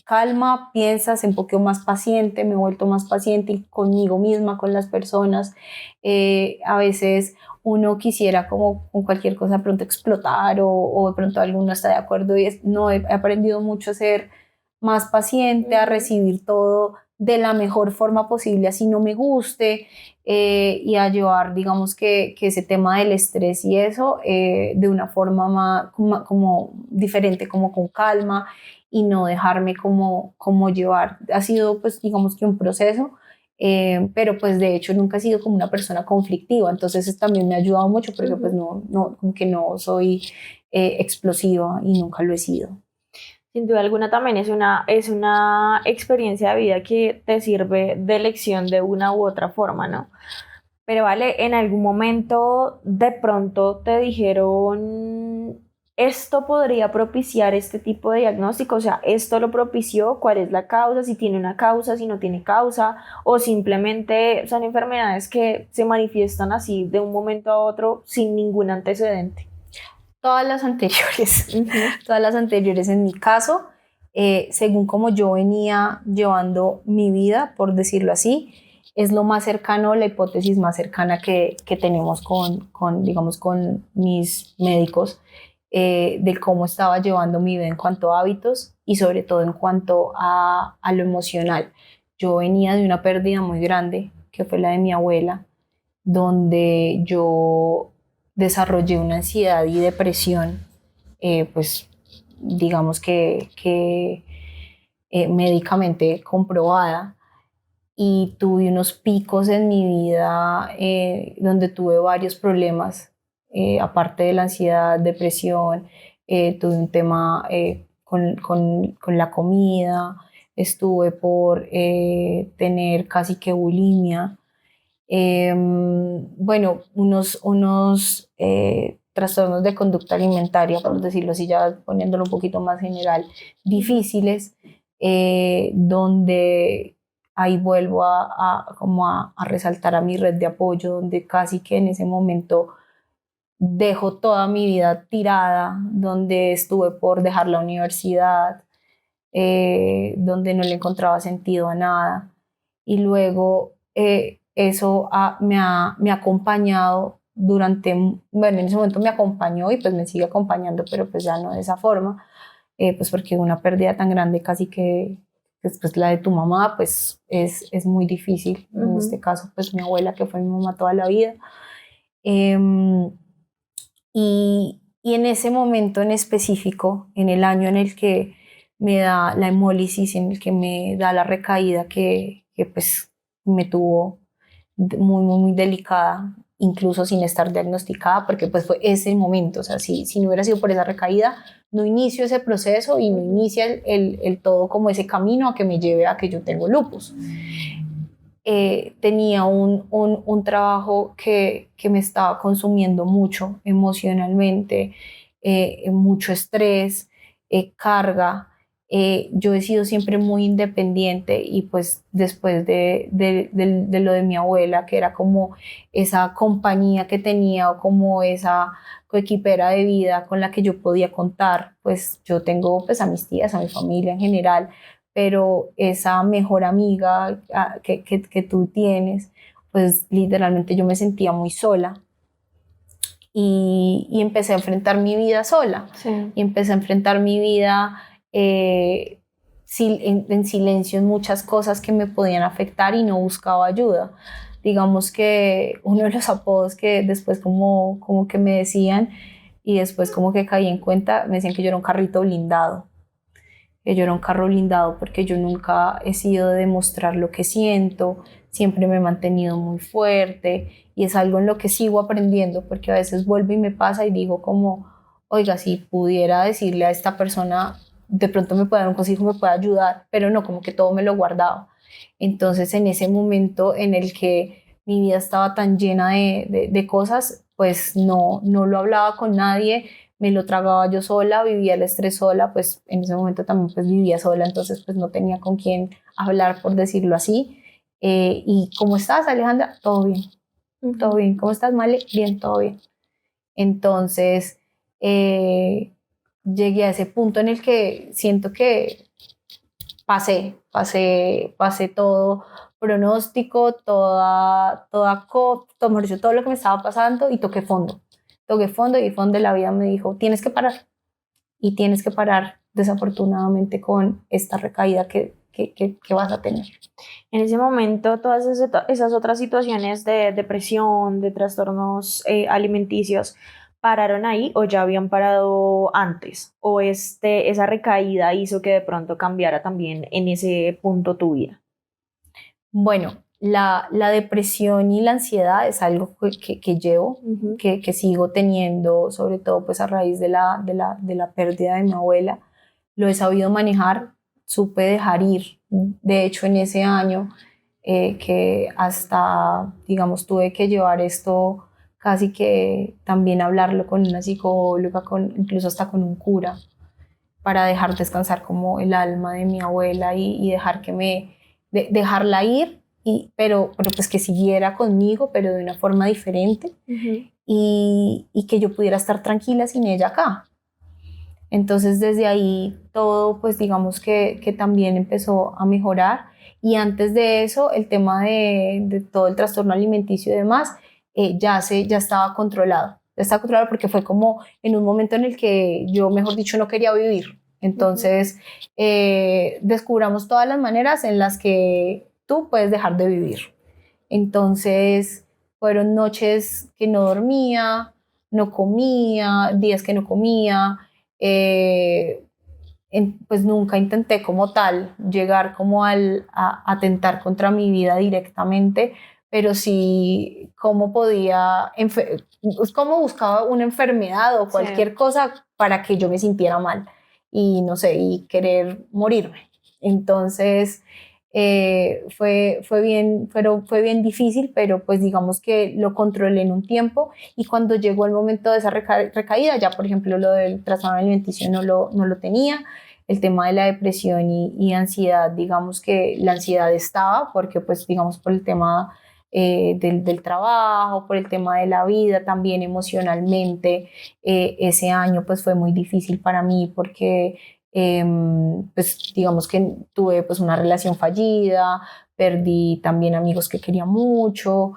calma, piensas, un poco más paciente, me he vuelto más paciente conmigo misma, con las personas. A veces uno quisiera como con cualquier cosa de pronto explotar o de pronto alguno está de acuerdo y no, he aprendido mucho a ser más paciente, a Ujú. recibir todo de la mejor forma posible, así no me guste, y a llevar, digamos que ese tema del estrés y eso de una forma más como diferente, como con calma y no dejarme como llevar. Ha sido pues digamos que un proceso, pero pues de hecho nunca he sido como una persona conflictiva, entonces eso también me ha ayudado mucho porque pues Ujú. como que no soy explosiva y nunca lo he sido. Sin duda alguna también es una experiencia de vida que te sirve de lección de una u otra forma, ¿no? Pero vale, en algún momento de pronto te dijeron, esto podría propiciar este tipo de diagnóstico, o sea, esto lo propició, cuál es la causa, si tiene una causa, si no tiene causa, o simplemente son enfermedades que se manifiestan así de un momento a otro sin ningún antecedente. Todas las anteriores, Ujú. todas las anteriores en mi caso, según como yo venía llevando mi vida, por decirlo así, es lo más cercano, la hipótesis más cercana que tenemos digamos, con mis médicos, de cómo estaba llevando mi vida en cuanto a hábitos y sobre todo en cuanto a lo emocional. Yo venía de una pérdida muy grande, que fue la de mi abuela, donde yo desarrollé una ansiedad y depresión, pues digamos que médicamente comprobada, y tuve unos picos en mi vida donde tuve varios problemas, aparte de la ansiedad, depresión, tuve un tema con la comida, estuve por tener casi que bulimia. Bueno, unos trastornos de conducta alimentaria, por decirlo así, ya poniéndolo un poquito más general, difíciles, donde ahí vuelvo como a resaltar a mi red de apoyo, donde casi que en ese momento dejo toda mi vida tirada, donde estuve por dejar la universidad, donde no le encontraba sentido a nada. Y luego eso me ha acompañado durante, bueno, en ese momento me acompañó y pues me sigue acompañando, pero pues ya no de esa forma, pues porque una pérdida tan grande casi que después la de tu mamá, pues es muy difícil. En este caso, pues mi abuela, que fue mi mamá toda la vida. Em, y en ese momento en específico, en el año en el que me da la hemólisis, en el que me da la recaída que pues me tuvo muy delicada, incluso sin estar diagnosticada, porque pues fue ese momento, o sea, si no hubiera sido por esa recaída, no inicio ese proceso y no inicia el todo como ese camino a que me lleve a que yo tengo lupus. Tenía un trabajo que me estaba consumiendo mucho emocionalmente, mucho estrés, carga. Yo he sido siempre muy independiente y pues después de lo de mi abuela, que era como esa compañía que tenía o como esa coequipera de vida con la que yo podía contar, pues yo tengo pues a mis tías, a mi familia en general, pero esa mejor amiga que tú tienes, pues literalmente yo me sentía muy sola y empecé a enfrentar mi vida sola. Sí. Y empecé a enfrentar mi vida en silencio en muchas cosas que me podían afectar y no buscaba ayuda. Digamos que uno de los apodos que después como que me decían y después como que caí en cuenta, me decían que yo era un carrito blindado, que yo era un carro blindado porque yo nunca he sido de demostrar lo que siento, siempre me he mantenido muy fuerte y es algo en lo que sigo aprendiendo porque a veces vuelvo y me pasa y digo como, oiga, si pudiera decirle a esta persona, de pronto me puede dar un consejo, me puede ayudar, pero no, como que todo me lo guardaba. Entonces en ese momento en el que mi vida estaba tan llena de cosas, pues no lo hablaba con nadie, me lo tragaba yo sola, vivía el estrés sola, pues en ese momento también pues vivía sola, entonces pues no tenía con quién hablar, por decirlo así. ¿Y cómo estás, Alejandra? Todo bien, todo bien. ¿Cómo estás, Male? Bien, todo bien. Entonces llegué a ese punto en el que siento que pasé todo pronóstico, todo lo que me estaba pasando y toqué fondo y fondo de la vida me dijo, tienes que parar y tienes que parar desafortunadamente con esta recaída que vas a tener. En ese momento, todas esas otras situaciones de depresión, de trastornos alimenticios, ¿pararon ahí o ya habían parado antes? ¿O esa recaída hizo que de pronto cambiara también en ese punto tu vida? Bueno, la depresión y la ansiedad es algo que llevo, que sigo teniendo, sobre todo pues a raíz de la pérdida de mi abuela. Lo he sabido manejar, supe dejar ir. De hecho, en ese año que hasta, digamos, tuve que llevar esto casi que también hablarlo con una psicóloga, incluso hasta con un cura, para dejar descansar como el alma de mi abuela y dejar dejarla ir, pero pues que siguiera conmigo, pero de una forma diferente y que yo pudiera estar tranquila sin ella acá. Entonces desde ahí todo pues digamos que también empezó a mejorar y antes de eso el tema de todo el trastorno alimenticio y demás ya estaba controlado. Ya estaba controlado porque fue como en un momento en el que yo, mejor dicho, no quería vivir. Entonces descubramos todas las maneras en las que tú puedes dejar de vivir. Entonces fueron noches que no dormía, no comía, días que no comía, eh, pues nunca intenté como tal llegar como a atentar contra mi vida directamente, pero sí cómo podía, cómo buscaba una enfermedad o cualquier Sí. cosa para que yo me sintiera mal y no sé, y querer morirme. Entonces, fue bien difícil, pero pues digamos que lo controlé en un tiempo y cuando llegó el momento de esa recaída, ya por ejemplo lo del trastorno alimenticio no lo tenía, el tema de la depresión y ansiedad, digamos que la ansiedad estaba, porque pues digamos por el tema del trabajo, por el tema de la vida, también emocionalmente, ese año pues fue muy difícil para mí porque pues digamos que tuve pues una relación fallida, perdí también amigos que quería mucho,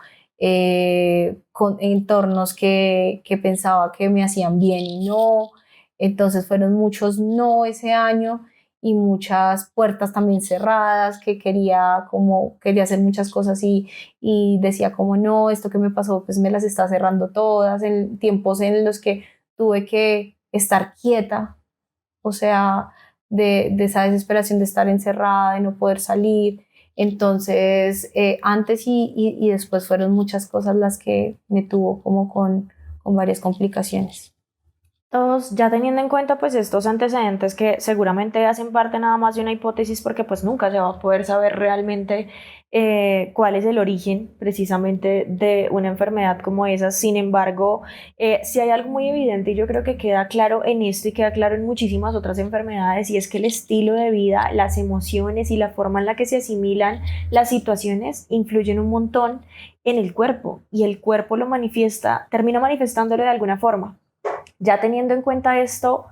con entornos que pensaba que me hacían bien y no, entonces fueron muchos no ese año y muchas puertas también cerradas que quería hacer muchas cosas y decía como no, esto que me pasó pues me las está cerrando todas en tiempos en los que tuve que estar quieta, o sea, de esa desesperación de estar encerrada, de no poder salir. Entonces, antes y después fueron muchas cosas las que me tuvo como con varias complicaciones. Todos, ya teniendo en cuenta pues estos antecedentes que seguramente hacen parte nada más de una hipótesis porque pues nunca se va a poder saber realmente cuál es el origen precisamente de una enfermedad como esa. Sin embargo, si hay algo muy evidente y yo creo que queda claro en esto y queda claro en muchísimas otras enfermedades y es que el estilo de vida, las emociones y la forma en la que se asimilan las situaciones influyen un montón en el cuerpo y el cuerpo lo manifiesta, termina manifestándolo de alguna forma. Ya teniendo en cuenta esto,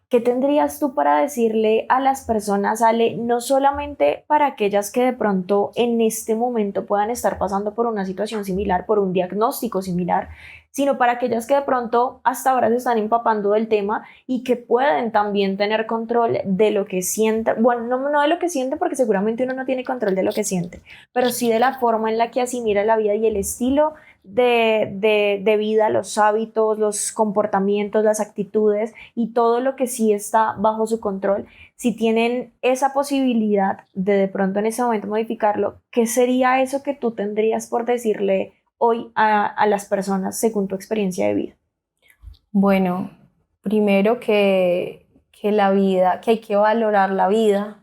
¿qué tendrías tú para decirle a las personas, Ale, no solamente para aquellas que de pronto en este momento puedan estar pasando por una situación similar, por un diagnóstico similar, sino para aquellas que de pronto hasta ahora se están empapando del tema y que pueden también tener control de lo que sienten? Bueno, no de lo que sienten porque seguramente uno no tiene control de lo que siente, pero sí de la forma en la que asimila la vida y el estilo de vida, los hábitos, los comportamientos, las actitudes y todo lo que sí está bajo su control. Si tienen esa posibilidad de pronto en ese momento modificarlo, ¿qué sería eso que tú tendrías por decirle hoy a las personas según tu experiencia de vida? Bueno, primero que la vida, que hay que valorar la vida,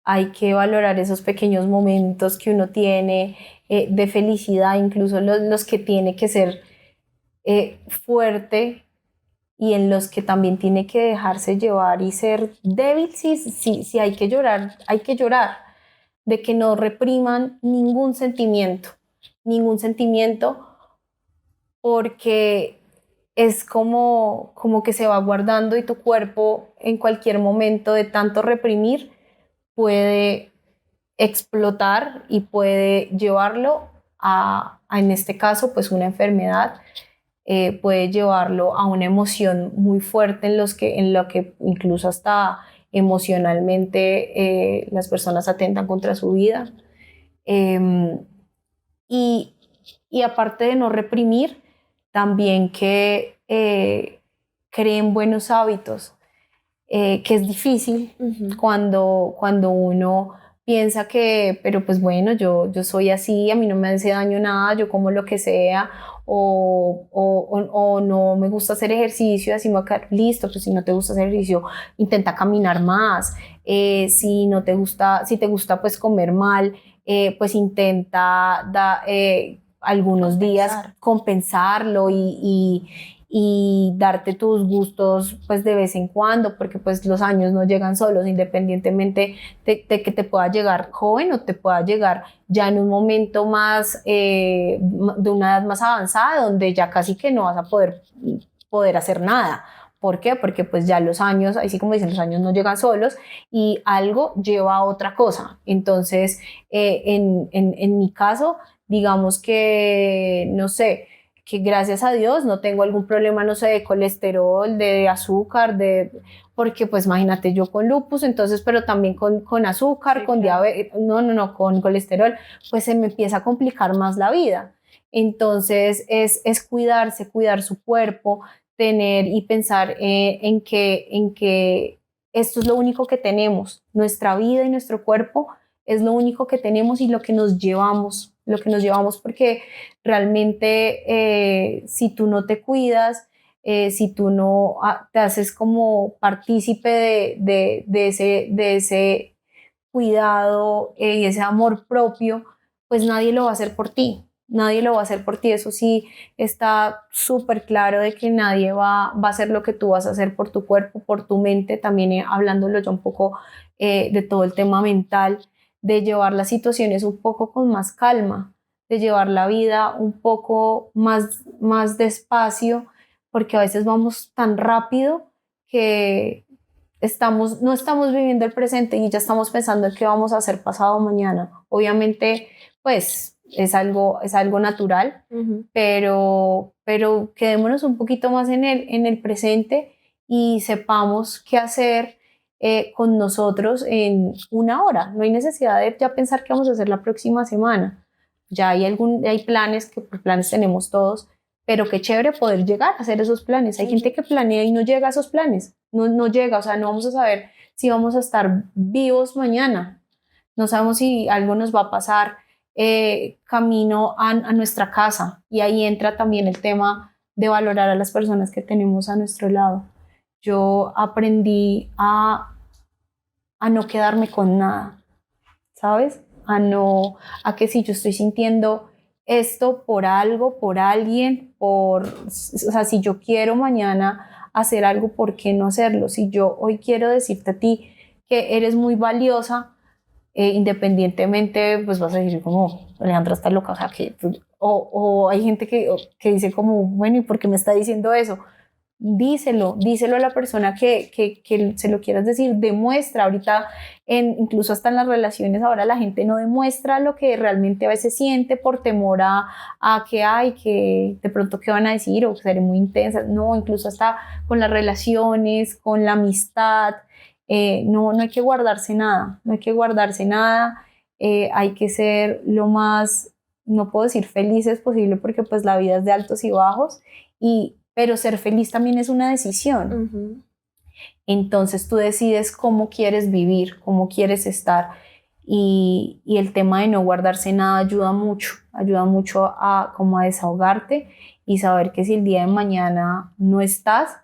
hay que valorar esos pequeños momentos que uno tiene de felicidad, incluso los que tiene que ser fuerte y en los que también tiene que dejarse llevar y ser débil, si hay que llorar, hay que llorar, de que no repriman ningún sentimiento, porque es como que se va guardando y tu cuerpo en cualquier momento de tanto reprimir puede explotar y puede llevarlo en este caso, pues una enfermedad, puede llevarlo a una emoción muy fuerte en lo que incluso hasta emocionalmente las personas atentan contra su vida. Eh, y, y aparte de no reprimir, también que creen buenos hábitos, que es difícil Ujú. cuando uno piensa que, pero pues bueno, yo soy así, a mí no me hace daño nada, yo como lo que sea, o no me gusta hacer ejercicio, así me voy a quedar listo, pues si no te gusta hacer ejercicio, intenta caminar más, si te gusta pues comer mal, pues intenta algunos días Compensar. compensarlo y darte tus gustos pues de vez en cuando, porque pues los años no llegan solos, independientemente de que te pueda llegar joven o te pueda llegar ya en un momento más, de una edad más avanzada, donde ya casi que no vas a poder hacer nada. ¿Por qué? Porque pues ya los años, así como dicen, los años no llegan solos y algo lleva a otra cosa. Entonces, en mi caso, digamos que, no sé, que gracias a Dios no tengo algún problema, no sé, de colesterol, de azúcar, porque pues imagínate yo con lupus, entonces, pero también con azúcar, Sí, con claro. diabetes, no, con colesterol, pues se me empieza a complicar más la vida. Entonces es cuidarse, cuidar su cuerpo, tener y pensar en que esto es lo único que tenemos, nuestra vida y nuestro cuerpo es lo único que tenemos y lo que nos llevamos porque realmente si tú no te cuidas, si tú no te haces como partícipe de ese cuidado y ese amor propio, pues nadie lo va a hacer por ti. Nadie lo va a hacer por ti, eso sí está súper claro de que nadie va a hacer lo que tú vas a hacer por tu cuerpo, por tu mente, también hablándolo yo un poco de todo el tema mental, de llevar las situaciones un poco con más calma, de llevar la vida un poco más despacio, porque a veces vamos tan rápido que no estamos viviendo el presente y ya estamos pensando en qué vamos a hacer pasado mañana. Obviamente, pues es algo natural, pero quedémonos un poquito más en el presente y sepamos qué hacer con nosotros en una hora. No hay necesidad de ya pensar qué vamos a hacer la próxima semana. Ya hay planes, que planes tenemos todos, pero qué chévere poder llegar a hacer esos planes. Hay gente que planea y no llega a esos planes, no llega, o sea, no vamos a saber si vamos a estar vivos mañana, no sabemos si algo nos va a pasar camino a nuestra casa, y ahí entra también el tema de valorar a las personas que tenemos a nuestro lado. Yo aprendí a no quedarme con nada, ¿sabes? A que si yo estoy sintiendo esto por algo, por alguien, o sea, si yo quiero mañana hacer algo, ¿por qué no hacerlo? Si yo hoy quiero decirte a ti que eres muy valiosa, independientemente, pues vas a decir como, Alejandra está loca, o sea, o hay gente que dice como, bueno, ¿y por qué me está diciendo eso? Díselo a la persona que se lo quieras decir, demuestra. Ahorita, incluso hasta en las relaciones, ahora la gente no demuestra lo que realmente a veces siente por temor a que de pronto qué van a decir o que seré muy intensa. No, incluso hasta con las relaciones, con la amistad, no hay que guardarse nada, no hay que guardarse nada, hay que ser lo más, no puedo decir felices posible porque pues la vida es de altos y bajos, pero ser feliz también es una decisión. Entonces tú decides cómo quieres vivir, cómo quieres estar, y el tema de no guardarse nada ayuda mucho como a desahogarte y saber que si el día de mañana no estás,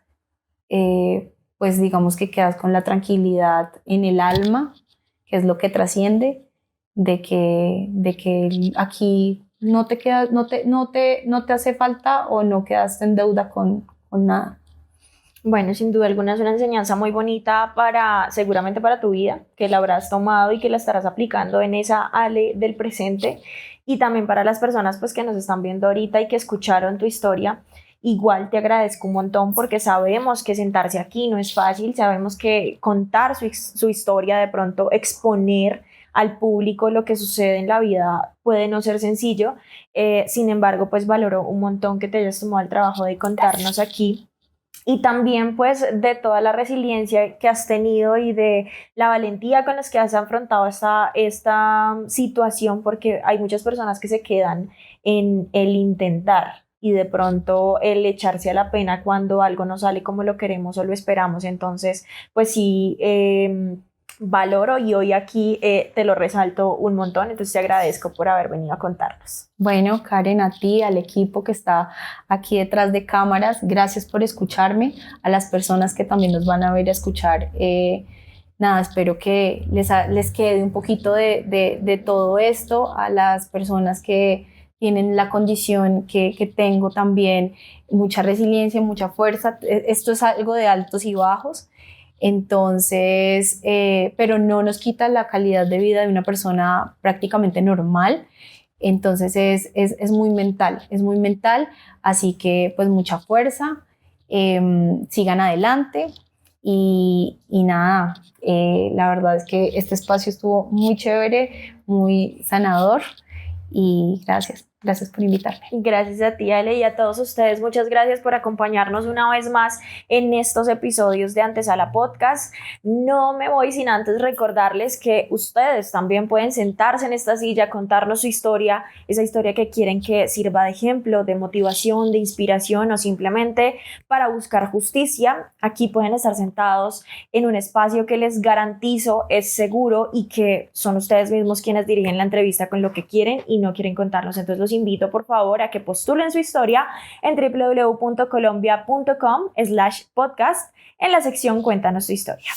pues digamos que quedas con la tranquilidad en el alma, que es lo que trasciende, de que aquí no te queda, no te hace falta o no quedaste en deuda con nada. Bueno, sin duda alguna es una enseñanza muy bonita seguramente para tu vida, que la habrás tomado y que la estarás aplicando en esa Ale del presente, y también para las personas pues que nos están viendo ahorita y que escucharon tu historia. Igual te agradezco un montón porque sabemos que sentarse aquí no es fácil, sabemos que contar su historia, de pronto exponer al público lo que sucede en la vida puede no ser sencillo. Sin embargo, pues valoro un montón que te hayas tomado el trabajo de contarnos aquí. Y también pues de toda la resiliencia que has tenido y de la valentía con la que has afrontado esta situación, porque hay muchas personas que se quedan en el intentar y de pronto el echarse a la pena cuando algo no sale como lo queremos o lo esperamos. Entonces, pues sí, valoro y hoy aquí te lo resalto un montón, entonces te agradezco por haber venido a contarnos. Bueno, Karen, a ti, al equipo que está aquí detrás de cámaras, gracias por escucharme, a las personas que también nos van a ver y a escuchar. Nada, espero que les quede un poquito de todo esto, a las personas que tienen la condición que tengo también, mucha resiliencia, mucha fuerza. Esto es algo de altos y bajos. Entonces, pero no nos quita la calidad de vida de una persona prácticamente normal. Entonces es muy mental, así que pues mucha fuerza, sigan adelante y nada, la verdad es que este espacio estuvo muy chévere, muy sanador, y gracias. Gracias por invitarme. Gracias a ti, Ale, y a todos ustedes. Muchas gracias por acompañarnos una vez más en estos episodios de Antesala Podcast. No me voy sin antes recordarles que ustedes también pueden sentarse en esta silla, contarnos su historia, esa historia que quieren que sirva de ejemplo, de motivación, de inspiración o simplemente para buscar justicia. Aquí pueden estar sentados en un espacio que les garantizo es seguro y que son ustedes mismos quienes dirigen la entrevista con lo que quieren y no quieren contarnos. Entonces los invito por favor a que postulen su historia en www.colombia.com/podcast en la sección Cuéntanos tu historia.